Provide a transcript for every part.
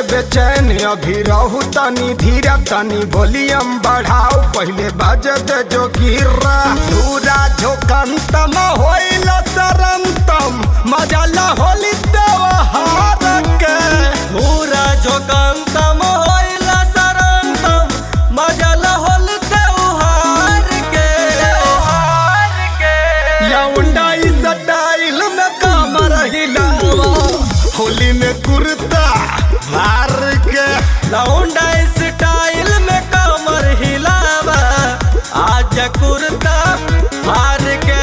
बेचैन अभी रहू तनी धीरा तनी वॉल्यूम बढ़ाओ पहले बजत जो गिरा पूरा झोंकंतम होइल सरंतम मजा ला होली त्योहार के पूरा झोंकंतम होइल सरंतम मजा ला होली त्योहार के लौंडा इस स्टाइल में कमर हिलावा होली में कुर्ता मार के लौंडा स्टाइल में कमर हिलावा आज कुर्ता मार के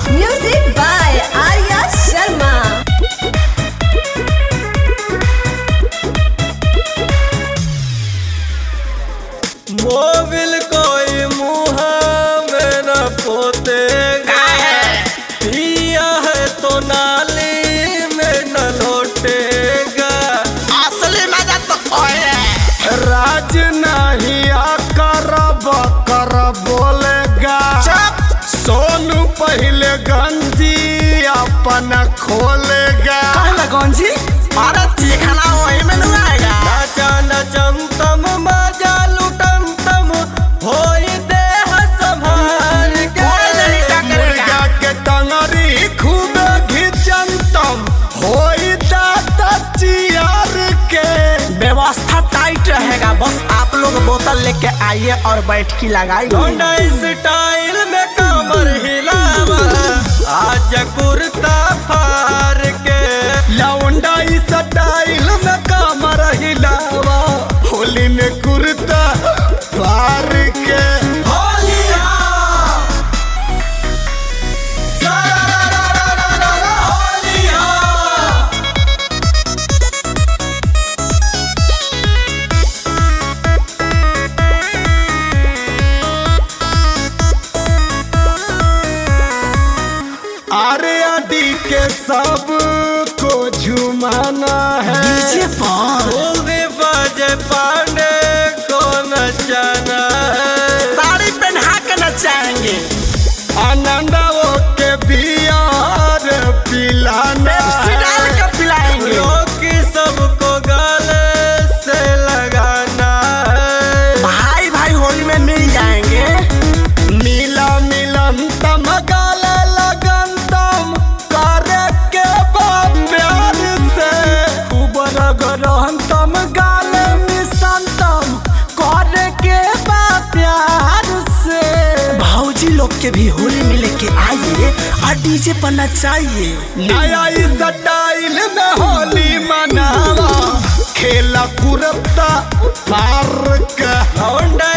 Music by Arya Sharma. Mobile कोई मुँह में न पोतेगा पिया है तो नाली में न लौटेगा असली मजा तो राज नहीं करब कर बोलेगा सोनू पहले गंजी अपन खोलेगा गंजी अरे चिखना वही में आएगा नचा नचम तम मजा लुटम तम होई देह संभार के मुर्गा के टंगरी खूब घिचंतम होई दाता चियार के व्यवस्था टाइट रहेगा बस आप लोग बोतल लेके आइए और बैठकी लगाइए लौंडा स्टाइल में कमर हिलावा आज कुर्ता फार के लौंडा इस स्टाइल में कमर हिलावा होली में कुर्ता पार के अरे अडी के सब को झुमाना है डीजे पर फूल बाजे पांडे को नचाना है साड़ी पहना के नचाएंगे आनंदो के बियार पिलाना सिडाल के पिलाएंगे रोकी सबको गले से लगाना है भाई भाई होली में मिल जाएंगे मिला मिलन तम गाले लगन तम करे के बा प्यार से ऊबर गरहन तम गाले मिशन तम करे के बा प्यार से भाऊजी लोग के भी होली में लेके आइए और डीजे पर नचाइए नया इस स्टाइल में होली मनावा खेला कुरता पार का लौंडा